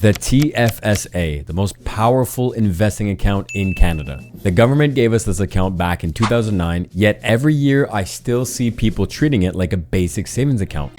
The TFSA, the most powerful investing account in Canada. The government gave us this account back in 2009, yet every year I still see people treating it like a basic savings account.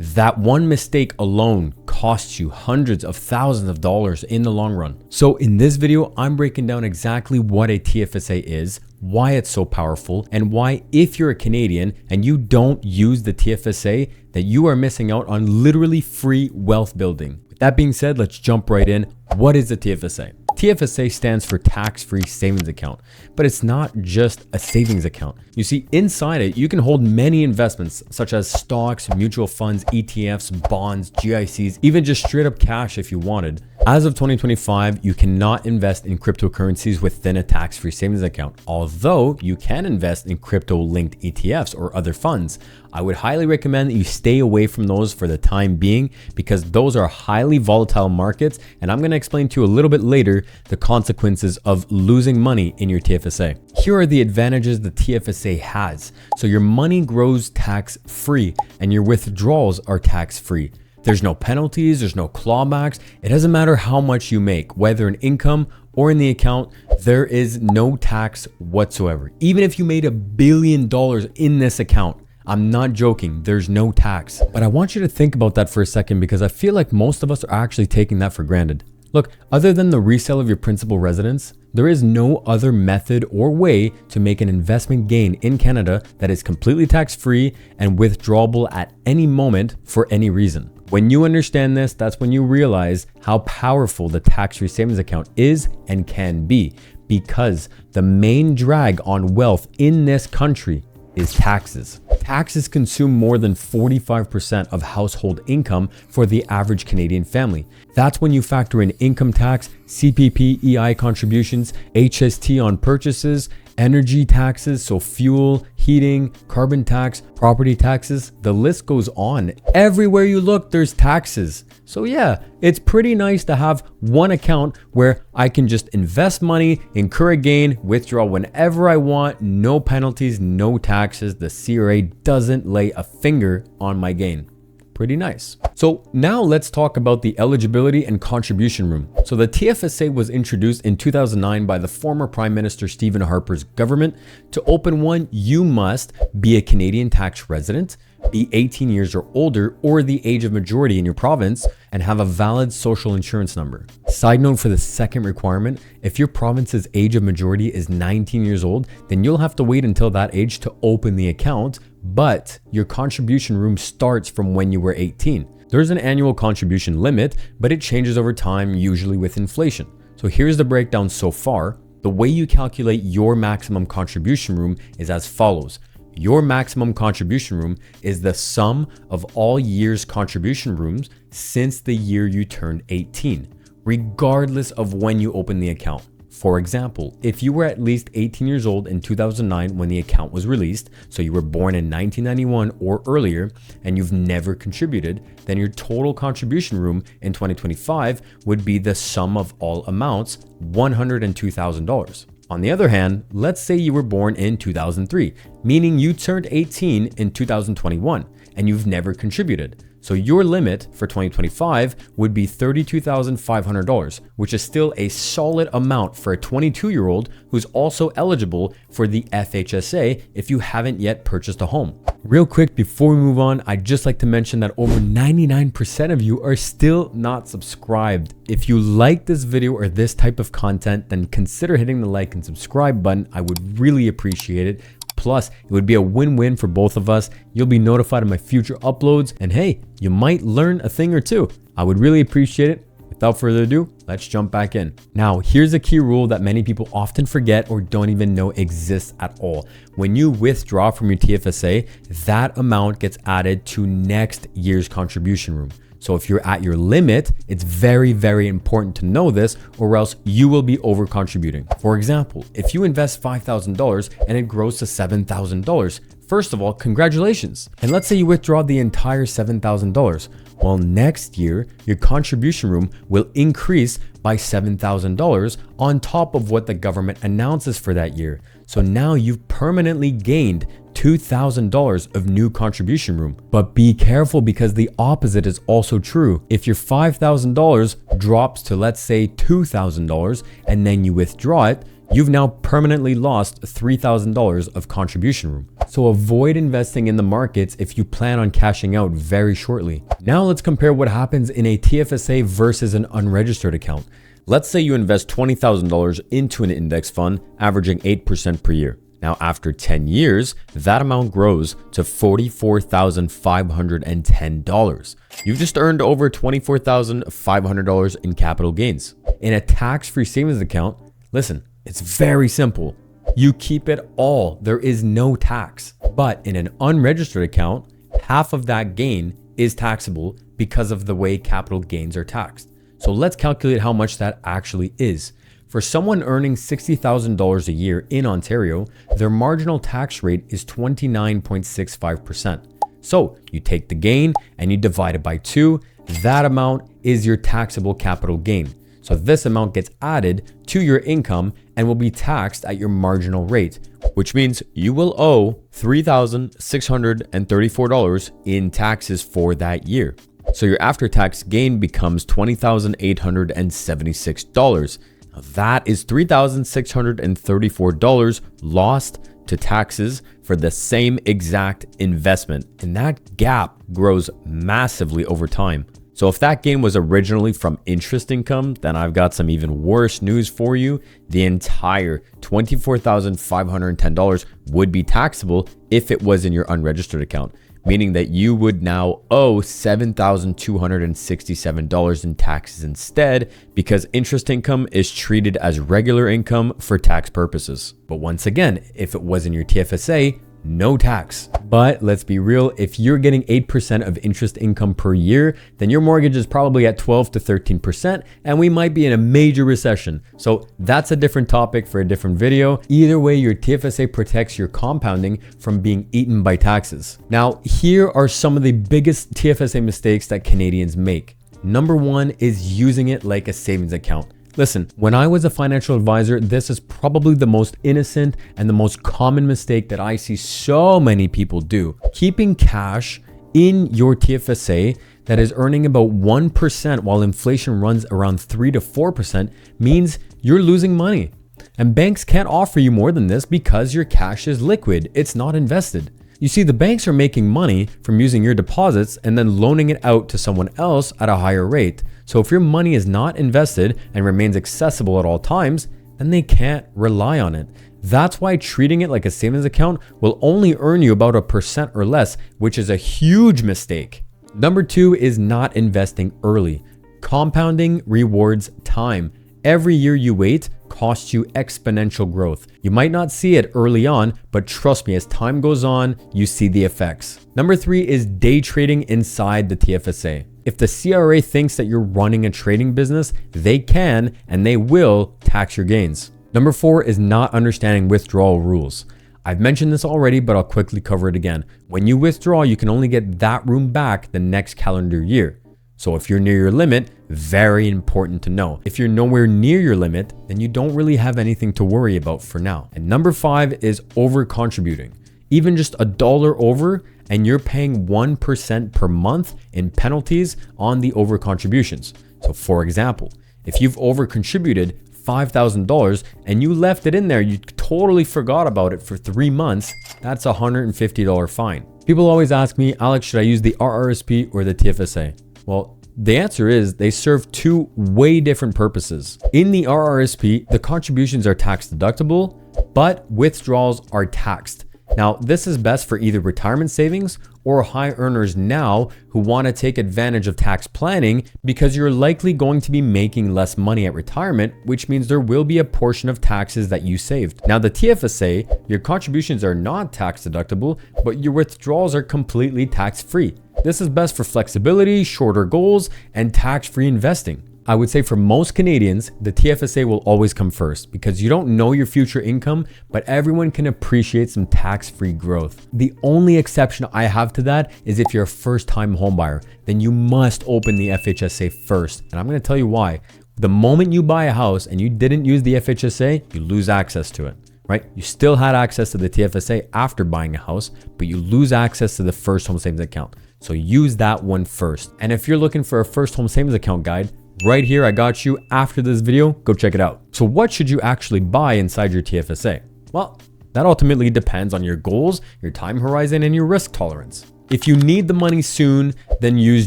That one mistake alone costs you hundreds of thousands of dollars in the long run. So in this video, I'm breaking down exactly what a TFSA is, why it's so powerful, and why if you're a Canadian and you don't use the TFSA, that you are missing out on literally free wealth building. With that being said, let's jump right in. What is the TFSA? TFSA stands for tax-free savings account, but it's not just a savings account. You see, inside it, you can hold many investments such as stocks, mutual funds, ETFs, bonds, GICs, even just straight up cash if you wanted. As of 2025, you cannot invest in cryptocurrencies within a tax-free savings account, although you can invest in crypto-linked ETFs or other funds. I would highly recommend that you stay away from those for the time being because those are highly volatile markets, and I'm going to explain to you a little bit later the consequences of losing money in your TFSA. Here are the advantages the TFSA has. So your money grows tax-free and your withdrawals are tax-free. There's no penalties, there's no clawbacks. It doesn't matter how much you make, whether in income or in the account, there is no tax whatsoever. Even if you made $1 billion in this account, I'm not joking, there's no tax. But I want you to think about that for a second because I feel like most of us are actually taking that for granted. Look, other than the resale of your principal residence, there is no other method or way to make an investment gain in Canada that is completely tax-free and withdrawable at any moment for any reason. When you understand this, that's when you realize how powerful the tax-free savings account is and can be, because the main drag on wealth in this country is taxes. Taxes consume more than 45% of household income for the average Canadian family. That's when you factor in income tax, CPP, EI contributions, HST on purchases, energy taxes, so fuel, heating, carbon tax, property taxes, the list goes on. Everywhere you look, there's taxes. So yeah, it's pretty nice to have one account where I can just invest money, incur a gain, withdraw whenever I want, no penalties, no taxes. The CRA doesn't lay a finger on my gain. Pretty nice. So now let's talk about the eligibility and contribution room. So the TFSA was introduced in 2009 by the former Prime Minister Stephen Harper's government. To open one, you must be a Canadian tax resident, be 18 years or older or the age of majority in your province, and have a valid social insurance number. Side note for the second requirement, if your province's age of majority is 19 years old, then you'll have to wait until that age to open the account, but your contribution room starts from when you were 18. There's an annual contribution limit, but it changes over time, usually with inflation. So here's the breakdown so far. The way you calculate your maximum contribution room is as follows. Your maximum contribution room is the sum of all year's contribution rooms since the year you turned 18, regardless of when you open the account. For example, if you were at least 18 years old in 2009 when the account was released, so you were born in 1991 or earlier, and you've never contributed, then your total contribution room in 2025 would be the sum of all amounts, $102,000. On the other hand, let's say you were born in 2003, meaning you turned 18 in 2021 and you've never contributed. So your limit for 2025 would be $32,500, which is still a solid amount for a 22-year-old who's also eligible for the FHSA if you haven't yet purchased a home. Real quick, before we move on, I'd just like to mention that over 99% of you are still not subscribed. If you like this video or this type of content, then consider hitting the like and subscribe button. I would really appreciate it. Plus, it would be a win-win for both of us. You'll be notified of my future uploads, and hey, you might learn a thing or two. I would really appreciate it. Without further ado, let's jump back in. Now, here's a key rule that many people often forget or don't even know exists at all. When you withdraw from your TFSA, that amount gets added to next year's contribution room. So if you're at your limit, it's very, very important to know this or else you will be over contributing. For example, if you invest $5,000 and it grows to $7,000, first of all, congratulations. And let's say you withdraw the entire $7,000. Well, next year, your contribution room will increase by $7,000 on top of what the government announces for that year. So now you've permanently gained $2,000 of new contribution room. But be careful, because the opposite is also true. If your $5,000 drops to, let's say, $2,000 and then you withdraw it, you've now permanently lost $3,000 of contribution room. So avoid investing in the markets if you plan on cashing out very shortly. Now let's compare what happens in a TFSA versus an unregistered account. Let's say you invest $20,000 into an index fund, averaging 8% per year. Now, after 10 years, that amount grows to $44,510. You've just earned over $24,500 in capital gains. In a tax-free savings account, listen, it's very simple. You keep it all. There is no tax. But in an unregistered account, half of that gain is taxable because of the way capital gains are taxed. So let's calculate how much that actually is. For someone earning $60,000 a year in Ontario, their marginal tax rate is 29.65%. So you take the gain and you divide it by 2. That amount is your taxable capital gain. So this amount gets added to your income and will be taxed at your marginal rate, which means you will owe $3,634 in taxes for that year. So your after-tax gain becomes $20,876. Now that is $3,634 lost to taxes for the same exact investment. And that gap grows massively over time. So if that gain was originally from interest income, then I've got some even worse news for you. The entire $24,510 would be taxable if it was in your unregistered account, meaning that you would now owe $7,267 in taxes instead, because interest income is treated as regular income for tax purposes. But once again, if it was in your TFSA, no tax. But let's be real, if you're getting 8% of interest income per year, then your mortgage is probably at 12 to 13%, and we might be in a major recession. So that's a different topic for a different video. Either way, your TFSA protects your compounding from being eaten by taxes. Now, here are some of the biggest TFSA mistakes that Canadians make. Number 1 is using it like a savings account. Listen, when I was a financial advisor, this is probably the most innocent and the most common mistake that I see so many people do. Keeping cash in your TFSA that is earning about 1% while inflation runs around 3 to 4% means you're losing money. And banks can't offer you more than this because your cash is liquid. It's not invested. You see, the banks are making money from using your deposits and then loaning it out to someone else at a higher rate. So if your money is not invested and remains accessible at all times, then they can't rely on it. That's why treating it like a savings account will only earn you about 1% or less, which is a huge mistake. Number 2 is not investing early. Compounding rewards time. Every year you wait costs you exponential growth. You might not see it early on, but trust me, as time goes on, you see the effects. Number 3 is day trading inside the TFSA. If the CRA thinks that you're running a trading business, they can and they will tax your gains. Number 4 is not understanding withdrawal rules. I've mentioned this already, but I'll quickly cover it again. When you withdraw, you can only get that room back the next calendar year. So if you're near your limit, very important to know. If you're nowhere near your limit, then you don't really have anything to worry about for now. And number 5 is over contributing. Even just $1 over, and you're paying 1% per month in penalties on the over contributions. So for example, if you've over contributed $5,000 and you left it in there, you totally forgot about it for 3 months, that's a $150 fine. People always ask me, Alex, should I use the RRSP or the TFSA? Well, the answer is they serve 2 way different purposes. In the RRSP, the contributions are tax deductible, but withdrawals are taxed. Now, this is best for either retirement savings or high earners now who want to take advantage of tax planning, because you're likely going to be making less money at retirement, which means there will be a portion of taxes that you saved. Now, the TFSA, your contributions are not tax deductible, but your withdrawals are completely tax-free. This is best for flexibility, shorter goals, and tax-free investing. I would say for most Canadians, the TFSA will always come first because you don't know your future income, but everyone can appreciate some tax-free growth. The only exception I have to that is if you're a first-time homebuyer, then you must open the FHSA first. And I'm going to tell you why. The moment you buy a house and you didn't use the FHSA, you lose access to it. right? You still had access to the TFSA after buying a house, but you lose access to the first home savings account. So use that one first. And if you're looking for a first home savings account guide, right here, I got you after this video, go check it out. So what should you actually buy inside your TFSA? Well, that ultimately depends on your goals, your time horizon, and your risk tolerance. If you need the money soon, then use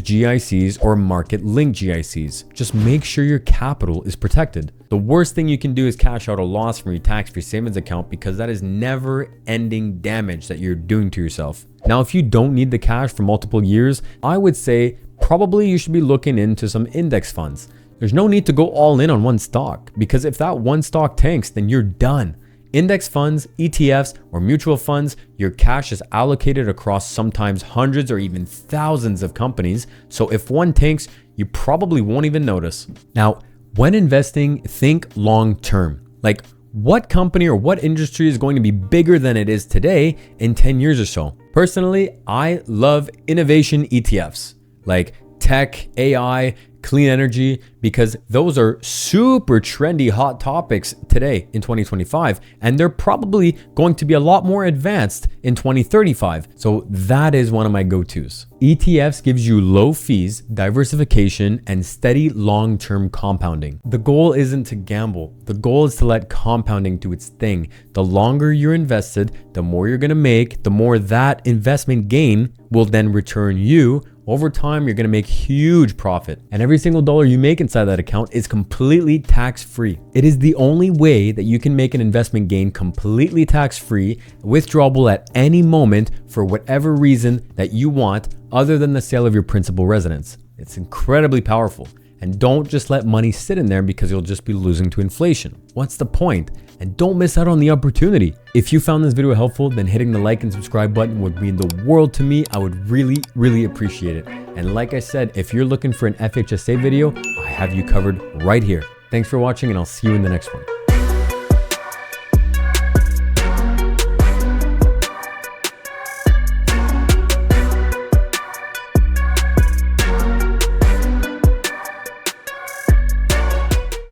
GICs or market-linked GICs. Just make sure your capital is protected. The worst thing you can do is cash out a loss from your tax-free savings account because that is never-ending damage that you're doing to yourself. Now, if you don't need the cash for multiple years, I would say probably you should be looking into some index funds. There's no need to go all in on one stock because if that one stock tanks, then you're done. Index funds, ETFs, or mutual funds, your cash is allocated across sometimes hundreds or even thousands of companies. So if one tanks, you probably won't even notice. Now, when investing, think long term. Like what company or what industry is going to be bigger than it is today in 10 years or so? Personally, I love innovation ETFs like tech, AI, clean energy, because those are super trendy hot topics today in 2025, and they're probably going to be a lot more advanced in 2035. So that is one of my go-tos. ETFs gives you low fees, diversification, and steady long-term compounding. The goal isn't to gamble. The goal is to let compounding do its thing. The longer you're invested, the more you're going to make, the more that investment gain will then return you. Over time, you're going to make huge profit, and every single dollar you make inside that account is completely tax-free. It is the only way that you can make an investment gain completely tax-free, withdrawable at any moment for whatever reason that you want other than the sale of your principal residence. It's incredibly powerful. And don't just let money sit in there because you'll just be losing to inflation. What's the point? And don't miss out on the opportunity. If you found this video helpful, then hitting the like and subscribe button would mean the world to me. I would really appreciate it. And like I said, if you're looking for an FHSA video, I have you covered right here. Thanks for watching, and I'll see you in the next one.